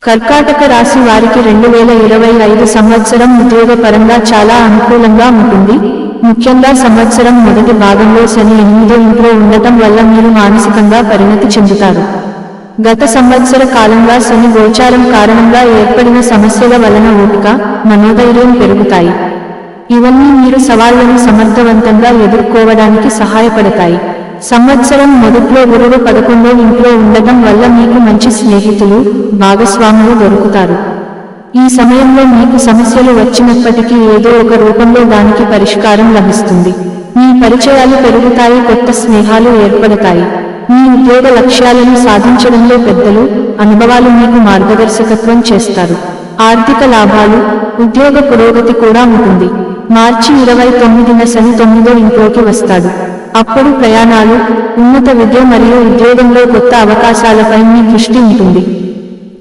కర్కాటక రాశి వారికి 2025 సంవత్సరం ఉద్యోగపరంగా చాలా అనుకూలంగా ఉంటుంది. ముఖ్యంగా సంవత్సరం మొదటి భాగంలో శని 8వ ఇంట్లో ఉండటం వల్ల మీరు మానసికంగా పరిణతి చెందుతారు. గత సంవత్సర కాలంగా శని గోచారం కారణంగా ఏర్పడిన సమస్యల వలన ఓపిక, మనోధైర్యం పెరుగుతాయి. ఇవన్నీ మీరు సవాళ్లను సమర్థవంతంగా ఎదుర్కోవడానికి సహాయపడతాయి. సంవత్సరం మొదట్లో గురువు 11వ ఇంట్లో ఉండటం వల్ల మీకు మంచి స్నేహితులు, భాగస్వాములు దొరుకుతారు. ఈ సమయంలో మీకు సమస్యలు వచ్చినప్పటికీ ఏదో ఒక రూపంలో దానికి పరిష్కారం లభిస్తుంది. మీ పరిచయాలు పెరుగుతాయి, కొత్త స్నేహాలు ఏర్పడతాయి. మీ ఉద్యోగ లక్ష్యాలను సాధించడంలో పెద్దలు, అనుభవాలు మీకు మార్గదర్శకత్వం చేస్తారు. ఆర్థిక లాభాలు, ఉద్యోగ పురోగతి కూడా ఉంటుంది. మార్చి 29న శని 9వ ఇంట్లోకి వస్తాడు. అప్పుడు ప్రయాణాలు, ఉన్నత విద్య మరియు ఉద్యోగంలో కొత్త అవకాశాలపై మీ దృష్టి ఉంటుంది.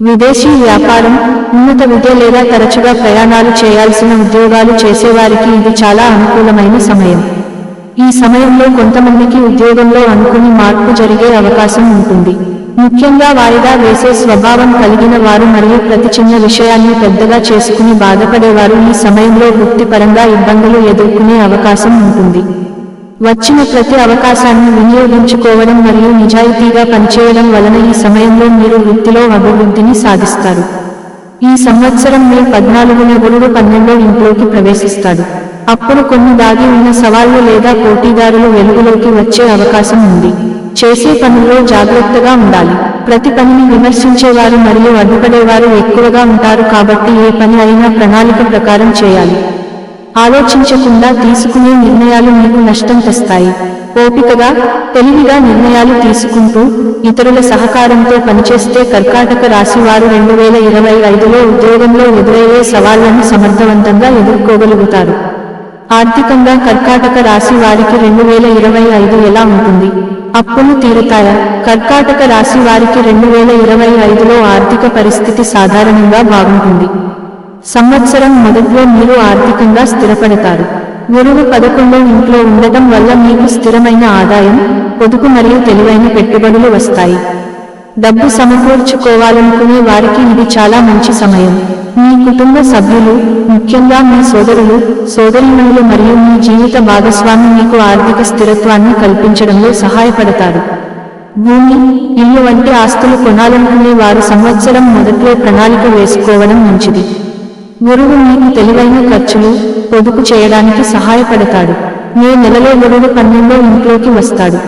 విదేశీ వ్యాపారం, ఉన్నత విద్య లేదా తరచుగా ప్రయాణాలు చేయాల్సిన ఉద్యోగాలు చేసేవారికి ఇది చాలా అనుకూలమైన సమయం. ఈ సమయంలో కొంతమందికి ఉద్యోగంలో అనుకుని మార్పు జరిగే అవకాశం ఉంటుంది. ముఖ్యంగా వాయిదా వేసే స్వభావం కలిగిన వారు మరియు ప్రతి చిన్న విషయాన్ని పెద్దగా చేసుకుని బాధపడేవారు ఈ సమయంలో వృత్తిపరంగా ఇబ్బందులు ఎదుర్కొనే అవకాశం ఉంటుంది. వచ్చిన ప్రతి అవకాశాన్ని వినియోగించుకోవడం మరియు నిజాయితీగా పనిచేయడం వలన ఈ సమయంలో మీరు వృత్తిలో అభివృద్ధిని సాధిస్తారు. ఈ సంవత్సరం మే 14న గురువు 12వ ఇంట్లోకి ప్రవేశిస్తాడు. అప్పుడు కొన్ని దాగి ఉన్న సవాళ్లు లేదా పోటీదారులు వెలుగులోకి వచ్చే అవకాశం ఉంది. చేసే పనుల్లో జాగ్రత్తగా ఉండాలి. ప్రతి పనిని విమర్శించేవారు మరియు అడ్డుపడేవారు ఎక్కువగా ఉంటారు, కాబట్టి ఏ పని అయినా ప్రణాళిక ప్రకారం చేయాలి. ఆలోచించకుండా తీసుకునే నిర్ణయాలు మీకు నష్టం తెస్తాయి. ఓపికగా, తెలివిగా నిర్ణయాలు తీసుకుంటూ ఇతరుల సహకారంతో పనిచేస్తే కర్కాటక రాశి వారు 2025లో ఉద్యోగంలో ఎదురయ్యే సవాళ్లను సమర్థవంతంగా ఎదుర్కోగలుగుతారు. ఆర్థికంగా కర్కాటక రాశి వారికి 2025 ఎలా ఉంటుంది? అప్పులు తీరుతాయా? కర్కాటక రాశి వారికి 2025లో ఆర్థిక పరిస్థితి సాధారణంగా బాగుంటుంది. సంవత్సరం మొదట్లో మీరు ఆర్థికంగా స్థిరపడతారు. గురువు 11వ ఇంట్లో ఉండటం వల్ల మీకు స్థిరమైన ఆదాయం, పొదుపు మరియు తెలివైన పెట్టుబడులు వస్తాయి. డబ్బు సమకూర్చుకోవాలనుకునే వారికి ఇది చాలా మంచి సమయం. మీ కుటుంబ సభ్యులు, ముఖ్యంగా మీ సోదరులు, సోదరీమణులు మరియు మీ జీవిత భాగస్వామి మీకు ఆర్థిక స్థిరత్వాన్ని కల్పించడంలో సహాయపడతారు. భూమి, ఇల్లు వంటి ఆస్తులు కొనాలనుకునే వారు సంవత్సరం మొదట్లో ప్రణాళిక వేసుకోవడం మంచిది. గురువు మీకు తెలివైన ఖర్చులు, పొదుపు చేయడానికి సహాయపడతాడు. మే నెలలో గురువు 12వ ఇంట్లోకి వస్తాడు.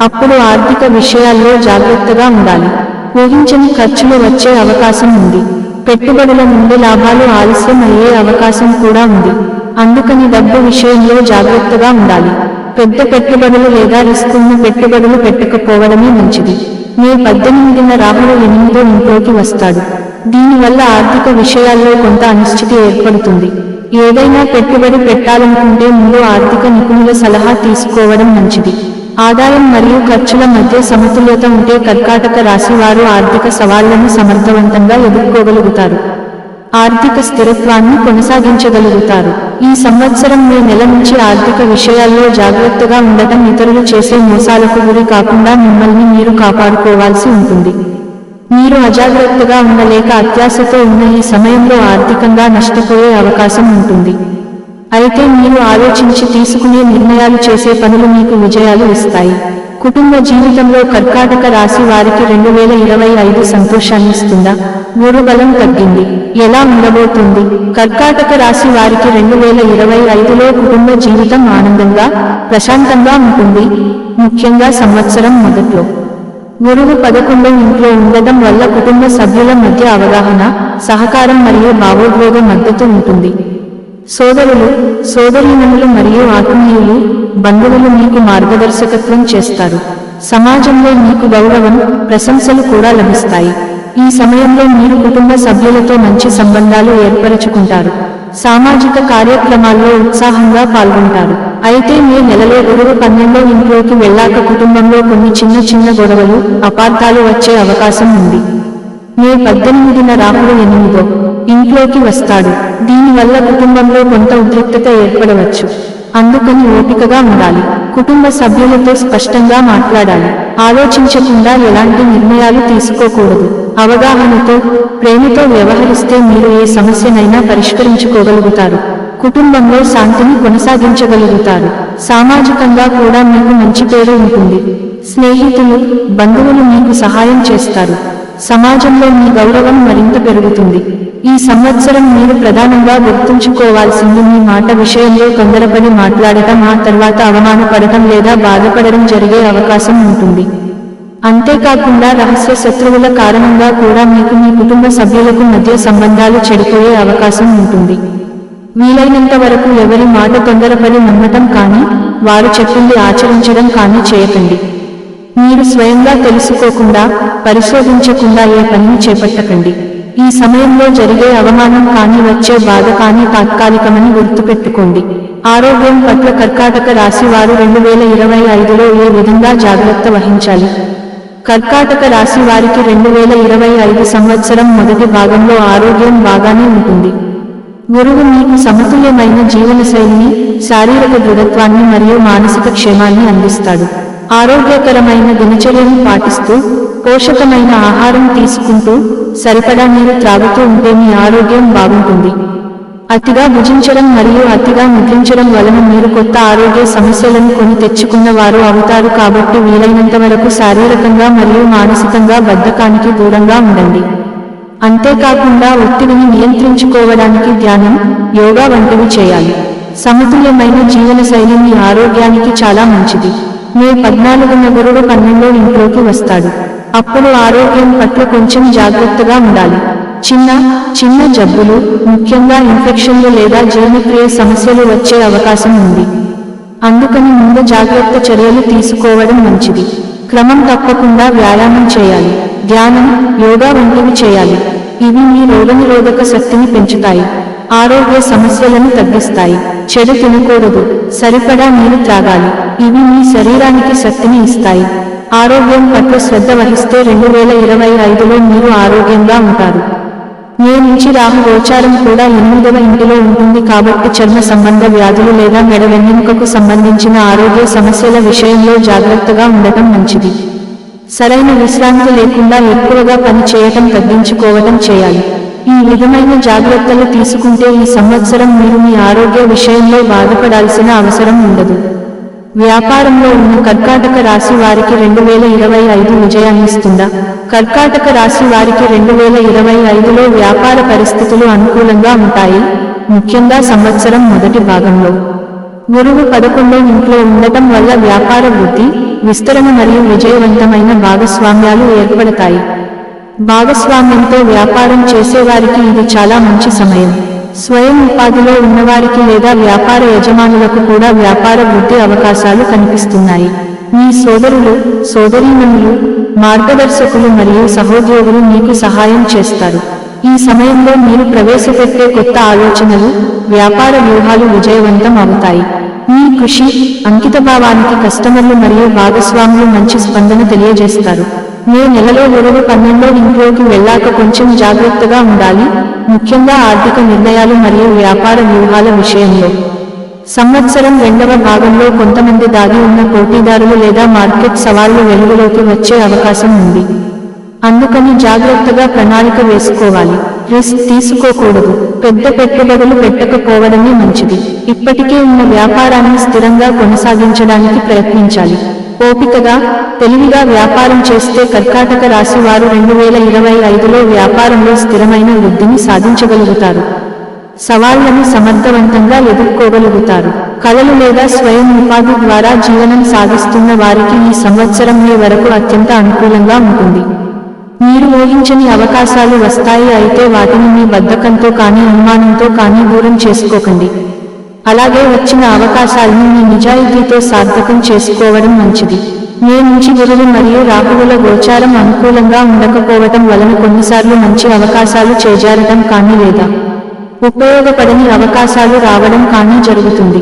అప్పుడు ఆర్థిక విషయాల్లో జాగ్రత్తగా ఉండాలి. ఊహించని ఖర్చులు వచ్చే అవకాశం ఉంది. పెట్టుబడుల నుండి లాభాలు ఆలస్యం అయ్యే అవకాశం కూడా ఉంది. అందుకని డబ్బు విషయంలో జాగ్రత్తగా ఉండాలి. పెద్ద పెట్టుబడులు లేదా రిస్కున్న పెట్టుబడులు పెట్టకపోవడమే మంచిది. మే 18న రాహువు 8వ ఇంట్లోకి వస్తాడు. దీనివల్ల ఆర్థిక విషయాల్లో కొంత అనిశ్చితి ఏర్పడుతుంది. ఏదైనా పెట్టుబడి పెట్టాలనుకుంటే ముందు ఆర్థిక నిపుణుల సలహా తీసుకోవడం మంచిది. ఆదాయం మరియు ఖర్చుల మధ్య సమతుల్యత ఉంటే కర్కాటక రాశి వారు ఆర్థిక సవాళ్లను సమర్థవంతంగా ఎదుర్కోగలుగుతారు. ఆర్థిక స్థిరత్వాన్ని కొనసాగించగలుగుతారు. ఈ సంవత్సరం మే నెల నుంచి ఆర్థిక విషయాల్లో జాగ్రత్తగా ఉండటం, ఇతరులు చేసే మోసాలకు గురి కాకుండా మిమ్మల్ని మీరు కాపాడుకోవాల్సి ఉంటుంది. మీరు అజాగ్రత్తగా ఉన్న లేక అత్యాశతో ఉన్న ఈ సమయంలో ఆర్థికంగా నష్టపోయే అవకాశం ఉంటుంది. అయితే మీరు ఆలోచించి తీసుకునే నిర్ణయాలు, చేసే పనులు మీకు విజయాలు ఇస్తాయి. కుటుంబ జీవితంలో కర్కాటక రాశి వారికి 2025 సంతోషాన్నిస్తుందా? గురు బలం తగ్గింది. ఎలా ఉండబోతుంది? కర్కాటక రాశి వారికి 2025లో కుటుంబ జీవితం ఆనందంగా, ప్రశాంతంగా ఉంటుంది. ముఖ్యంగా సంవత్సరం మొదట్లో గురువు 11వ ఇంట్లో ఉండటం వల్ల కుటుంబ సభ్యుల మధ్య అవగాహన, సహకారం మరియు భావోద్వేగ మద్దతు ఉంటుంది. సోదరులు, సోదరీమణులు మరియు ఆత్మీయులు, బంధువులు మీకు మార్గదర్శకత్వం చేస్తారు. సమాజంలో మీకు గౌరవం, ప్రశంసలు కూడా లభిస్తాయి. ఈ సమయంలో మీరు కుటుంబ సభ్యులతో మంచి సంబంధాలు ఏర్పరచుకుంటారు. సామాజిక కార్యక్రమాల్లో ఉత్సాహంగా పాల్గొంటారు. అయితే మే నెలలో గురువు 12వ ఇంట్లోకి వెళ్ళాక కుటుంబంలో కొన్ని చిన్న గొడవలు, అపార్థాలు వచ్చే అవకాశం ఉంది. మే 18న రాహువు 8వ ఇంట్లోకి వస్తాడు. దీనివల్ల కుటుంబంలో కొంత ఉద్రిక్తత ఏర్పడవచ్చు. అందుకని ఓపికగా ఉండాలి. కుటుంబ సభ్యులతో స్పష్టంగా మాట్లాడాలి. ఆలోచించకుండా ఎలాంటి నిర్ణయాలు తీసుకోకూడదు. అవగాహనతో, ప్రేమతో వ్యవహరిస్తే మీరు ఏ సమస్యనైనా పరిష్కరించుకోగలుగుతారు. కుటుంబంలో శాంతిని కొనసాగించగలుగుతారు. సామాజికంగా కూడా మీకు మంచి పేరు ఉంటుంది. స్నేహితులు, బంధువులు మీకు సహాయం చేస్తారు. సమాజంలో మీ గౌరవం మరింత పెరుగుతుంది. ఈ సంవత్సరం మీరు ప్రధానంగా గుర్తుంచుకోవాల్సింది మీ మాట విషయంలో తొందరపడి మాట్లాడటం, ఆ తర్వాత అవమానపడటం లేదా బాధపడడం జరిగే అవకాశం ఉంటుంది. అంతేకాకుండా రహస్య శత్రువుల కారణంగా కూడా మీకు మీ కుటుంబ సభ్యులకు మధ్య సంబంధాలు చెడిపోయే అవకాశం ఉంటుంది. వీలైనంత వరకు ఎవరి మాట తొందరపడి నమ్మటం కానీ, వారు చెప్పింది ఆచరించడం కానీ చేయకండి. మీరు స్వయంగా తెలుసుకోకుండా, పరిశోధించకుండా ఏ పనిని చేపట్టకండి. ఈ సమయంలో జరిగే అవమానం కానీ, వచ్చే బాధ కానీ తాత్కాలికమని గుర్తుపెట్టుకోండి. ఆరోగ్యం పట్ల కర్కాటక రాశి వారు 2025లో ఏ విధంగా జాగ్రత్త వహించాలి? కర్కాటక రాశి వారికి 2025 సంవత్సరం మొదటి భాగంలో ఆరోగ్యం బాగానే ఉంటుంది. గురువు మీకు సమతుల్యమైన జీవనశైలిని, శారీరక దృఢత్వాన్ని మరియు మానసిక క్షేమాన్ని అందిస్తాడు. ఆరోగ్యకరమైన దినచర్యను పాటిస్తూ, పోషకమైన ఆహారం తీసుకుంటూ, సరిపడా నీరు త్రాగుతూ ఉంటే మీ ఆరోగ్యం బాగుంటుంది. అతిగా భుజించడం మరియు అతిగా నిద్రించడం వలన మీరు కొత్త ఆరోగ్య సమస్యలను కొని తెచ్చుకున్న వారు అవుతారు. కాబట్టి వీలైనంత వరకు శారీరకంగా మరియు మానసికంగా బద్ధకానికి దూరంగా ఉండండి. అంతేకాకుండా ఒత్తిడిని నియంత్రించుకోవడానికి ధ్యానం, యోగా వంటివి చేయాలి. సమతుల్యమైన జీవనశైలి మీ ఆరోగ్యానికి చాలా మంచిది. మే 14న గురువు 12వ ఇంట్లోకి వస్తాడు. అప్పుడు ఆరోగ్యం పట్ల కొంచెం జాగ్రత్తగా ఉండాలి. చిన్న జబ్బులు, ముఖ్యంగా ఇన్ఫెక్షన్లు లేదా జీర్ణక్రియ సమస్యలు వచ్చే అవకాశం ఉంది. అందుకని ముందు జాగ్రత్త చర్యలు తీసుకోవడం మంచిది. క్రమం తప్పకుండా వ్యాయామం చేయాలి. ధ్యానం, యోగా వంటివి చేయాలి. ఇవి మీ రోగనిరోధక శక్తిని పెంచుతాయి. ఆరోగ్య సమస్యలను తగ్గిస్తాయి. చెడు తినకూడదు. సరిపడా నీరు త్రాగాలి. ఇవి మీ శరీరానికి శక్తిని ఇస్తాయి. ఆరోగ్యం పట్ల శ్రద్ధ వహిస్తే 2025లో మీరు ఆరోగ్యంగా ఉంటారు. మే నుంచి రాహు గోచారం కూడా 8వ ఇంటిలో ఉంటుంది. కాబట్టి చర్మ సంబంధ వ్యాధులు లేదా మెడ వెన్నెముకకు సంబంధించిన ఆరోగ్య సమస్యల విషయంలో జాగ్రత్తగా ఉండటం మంచిది. సరైన విశ్రాంతి లేకుండా ఎక్కువగా పని చేయటం తగ్గించుకోవటం చేయాలి. ఈ విధమైన జాగ్రత్తలు తీసుకుంటే ఈ సంవత్సరం మీరు మీ ఆరోగ్య విషయంలో బాధపడాల్సిన అవసరం ఉండదు. వ్యాపారంలో ఉన్న కర్కాటక రాశి వారికి 2025 విజయాన్నిస్తుందా? కర్కాటక రాశి వారికి 2025లో వ్యాపార పరిస్థితులు అనుకూలంగా ఉంటాయి. ముఖ్యంగా సంవత్సరం మొదటి భాగంలో గురువు 11వ ఇంట్లో ఉండటం వల్ల వ్యాపార వృద్ధి, విస్తరణ మరియు విజయవంతమైన భాగస్వామ్యాలు ఏర్పడతాయి. భాగస్వామ్యంతో వ్యాపారం చేసేవారికి ఇది చాలా మంచి సమయం. స్వయం ఉపాధిలో ఉన్నవారికి లేదా వ్యాపార యజమానులకు కూడా వ్యాపార వృద్ధి అవకాశాలు కనిపిస్తున్నాయి. మీ సోదరులు, సోదరీమణులు, మార్గదర్శకులు మరియు సహోద్యోగులు మీకు సహాయం చేస్తారు. ఈ సమయంలో మీరు ప్రవేశపెట్టే కొత్త ఆలోచనలు, వ్యాపార వ్యూహాలు విజయవంతం అవుతాయి. మీ కృషి, అంకితభావానికి కస్టమర్లు మరియు భాగస్వాములు మంచి స్పందన తెలియజేస్తారు. మే నెలలో గురువు 12వ ఇంట్లోకి వెళ్ళాక కొంచెం జాగ్రత్తగా ఉండాలి, ముఖ్యంగా ఆర్థిక నిర్ణయాలు మరియు వ్యాపార వ్యూహాల విషయంలో. సంవత్సరం 2వ భాగంలో కొంతమంది దాగి ఉన్న పోటీదారులు లేదా మార్కెట్ సవాళ్లు వెలుగులోకి వచ్చే అవకాశం ఉంది. అందుకని జాగ్రత్తగా ప్రణాళిక వేసుకోవాలి. రిస్క్ తీసుకోకూడదు. పెద్ద పెట్టుబడులు పెట్టకపోవడమే మంచిది. ఇప్పటికే ఉన్న వ్యాపారాన్ని స్థిరంగా కొనసాగించడానికి ప్రయత్నించాలి. ఓపికగా, తెలివిగా వ్యాపారం చేస్తే కర్కాటక రాశి వారు 2025లో వ్యాపారంలో స్థిరమైన వృద్ధిని సాధించగలుగుతారు. సవాళ్లను సమర్థవంతంగా ఎదుర్కోగలుగుతారు. కళలు లేదా స్వయం ఉపాధి ద్వారా జీవనం సాగిస్తున్న వారికి ఈ సంవత్సరం మే వరకు అత్యంత అనుకూలంగా ఉంటుంది. మీరు ఊహించని అవకాశాలు వస్తాయి, అయితే వాటిని మీ బద్ధకంతో కానీ అనుమానంతో కానీ దూరం చేసుకోకండి. అలాగే వచ్చిన అవకాశాలను మీ నిజాయితీతో సార్థకం చేసుకోవడం మంచిది. మే నుంచి గురువు మరియు రాహువుల గోచారం అనుకూలంగా ఉండకపోవటం వలన కొన్నిసార్లు మంచి అవకాశాలు చేజారటం కానీ లేదా ఉపయోగపడని అవకాశాలు రావడం కానీ జరుగుతుంది.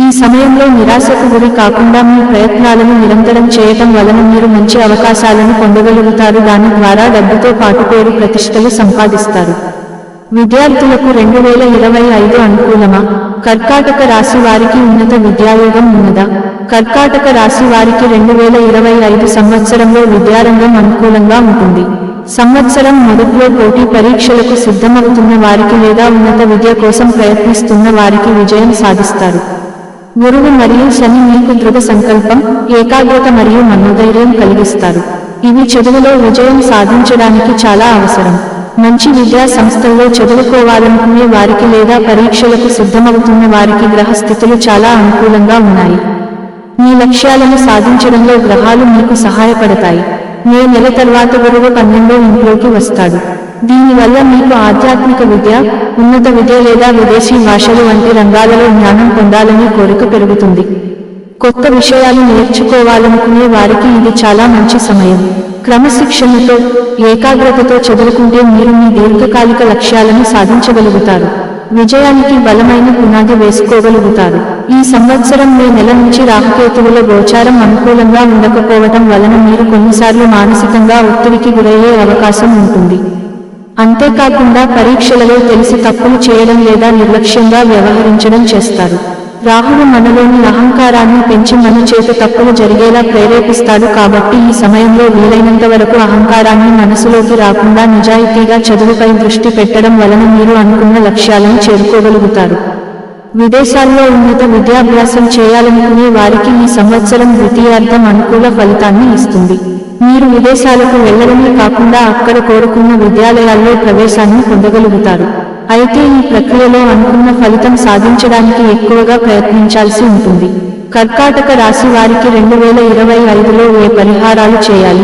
ఈ సమయంలో నిరాశకు గురి కాకుండా మీ ప్రయత్నాలను నిరంతరం చేయటం వలన మీరు మంచి అవకాశాలను పొందగలుగుతారు. దాని ద్వారా డబ్బుతో పాటు పేరు ప్రతిష్టలు సంపాదిస్తారు. విద్యార్థులకు 2025 అనుకూలమా? కర్కాటక రాశి వారికి ఉన్నత విద్యాయోగం ఉన్నదా? కర్కాటక రాశి వారికి 2025 సంవత్సరంలో విద్యారంగం అనుకూలంగా ఉంటుంది. సంవత్సరం మొదట్లో పోటీ పరీక్షలకు సిద్ధమవుతున్న వారికి లేదా ఉన్నత విద్య కోసం ప్రయత్నిస్తున్న వారికి విజయం సాధిస్తారు. గురువు మరియు శని మీకు దృఢ సంకల్పం, ఏకాగ్రత మరియు మనోధైర్యం కలిగిస్తారు. ఇవి చదువులో విజయం సాధించడానికి చాలా అవసరం. మంచి విద్యా సంస్థల్లో చదువుకోవాలనుకునే వారికి లేదా పరీక్షలకు సిద్ధమవుతున్న వారికి గ్రహ స్థితులు చాలా అనుకూలంగా ఉన్నాయి. మీ లక్ష్యాలను సాధించడంలో గ్రహాలు మీకు సహాయపడతాయి. మే నెల తర్వాత గురువు 12వ ఇంట్లోకి వస్తాడు. దీనివల్ల మీకు ఆధ్యాత్మిక విద్య, ఉన్నత విద్య లేదా విదేశీ భాషలు వంటి రంగాలలో జ్ఞానం పొందాలనే కోరిక పెరుగుతుంది. కొత్త విషయాలు నేర్చుకోవాలనుకునే వారికి ఇది చాలా మంచి సమయం. క్రమశిక్షణతో, ఏకాగ్రతతో చదువుకుంటే మీరు మీ దీర్ఘకాలిక లక్ష్యాలను సాధించగలుగుతారు. విజయానికి బలమైన పునాది వేసుకోగలుగుతారు. ఈ సంవత్సరం మే నెల నుంచి రాహుకేతువుల గోచారం అనుకూలంగా ఉండకపోవటం వలన మీరు కొన్నిసార్లు మానసికంగా ఒత్తిడికి గురయ్యే అవకాశం ఉంటుంది. అంతేకాకుండా పరీక్షలలో తెలిసి తప్పులు చేయడం లేదా నిర్లక్ష్యంగా వ్యవహరించడం చేస్తారు. రాహువు మనలోని అహంకారాన్ని పెంచి మన చేత తప్పులు జరిగేలా ప్రేరేపిస్తాడు. కాబట్టి ఈ సమయంలో వీలైనంత వరకు అహంకారాన్ని మనసులోకి రాకుండా నిజాయితీగా చదువుపై దృష్టి పెట్టడం వలన మీరు అనుకున్న లక్ష్యాలను చేరుకోగలుగుతారు. విదేశాల్లో ఉన్నత విద్యాభ్యాసం చేయాలనుకునే వారికి ఈ సంవత్సరం ద్వితీయార్థం అనుకూల ఫలితాన్ని ఇస్తుంది. మీరు విదేశాలకు వెళ్లడమే కాకుండా అక్కడ కోరుకున్న విద్యాలయాల్లో ప్రవేశాన్ని పొందగలుగుతారు. అయితే ఈ ప్రక్రియలో అనుకున్న ఫలితం సాధించడానికి ఎక్కువగా ప్రయత్నించాల్సి ఉంటుంది. కర్కాటక రాశి వారికి 2025లో ఏ పరిహారాలు చేయాలి?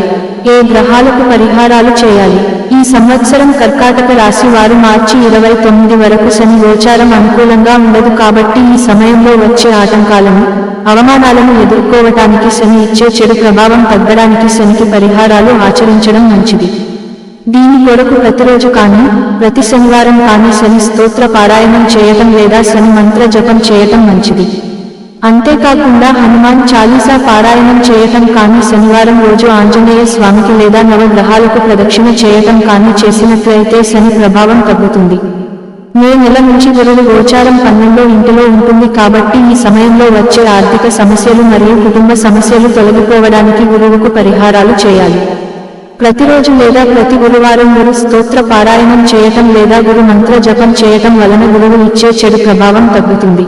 ఏ గ్రహాలకు పరిహారాలు చేయాలి? ఈ సంవత్సరం కర్కాటక రాశి వారు మార్చి 29 వరకు శని గోచారం అనుకూలంగా ఉండదు. కాబట్టి ఈ సమయంలో వచ్చే ఆటంకాలను, అవమానాలను ఎదుర్కోవటానికి శని ఇచ్చే చెడు ప్రభావం తగ్గడానికి శనికి పరిహారాలు ఆచరించడం మంచిది. దీని కొరకు ప్రతిరోజు కానీ, ప్రతి శనివారం కానీ శని స్తోత్ర పారాయణం చేయటం లేదా శని మంత్ర జపం చేయటం మంచిది. అంతేకాకుండా హనుమాన్ చాలీసా పారాయణం చేయటం కానీ, శనివారం రోజు ఆంజనేయ స్వామికి లేదా నవగ్రహాలకు ప్రదక్షిణ చేయటం కానీ చేసినట్లయితే శని ప్రభావం తగ్గుతుంది. మే నెల నుంచి గురువు గోచారం 12వ ఇంటిలో ఉంటుంది. కాబట్టి ఈ సమయంలో వచ్చే ఆర్థిక సమస్యలు మరియు కుటుంబ సమస్యలు తొలగిపోవడానికి గురువుకు పరిహారాలు చేయాలి. ప్రతిరోజు లేదా ప్రతి గురువారం గురు స్తోత్ర పారాయణం చేయటం లేదా గురు మంత్ర జపం చేయటం వలన గురువు ఇచ్చే చెడు ప్రభావం తగ్గుతుంది.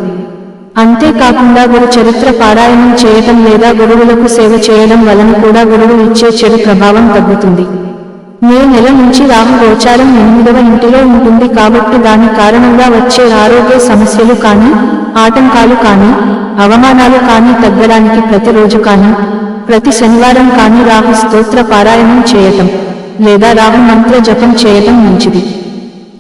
అంతేకాకుండా గురు చరిత్ర పారాయణం చేయటం లేదా గురువులకు సేవ చేయడం వలన కూడా గురువు ఇచ్చే చెడు ప్రభావం తగ్గుతుంది. మే నెల నుంచి రాహు గోచారం 8వ ఇంటిలో ఉంటుంది. కాబట్టి దాని కారణంగా వచ్చే ఆరోగ్య సమస్యలు కానీ, ఆటంకాలు కానీ, అవమానాలు కానీ తగ్గడానికి ప్రతిరోజు కానీ, ప్రతి శనివారం కానీ రాహు స్తోత్ర పారాయణం చేయటం లేదా రాహు మంత్ర జపం చేయటం మంచిది.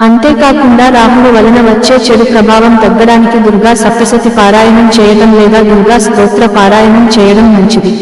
అంతేకాకుండా రాహువు వలన వచ్చే చెడు ప్రభావం తగ్గడానికి దుర్గా సప్తశతి పారాయణం చేయటం లేదా దుర్గా స్తోత్ర పారాయణం చేయడం మంచిది.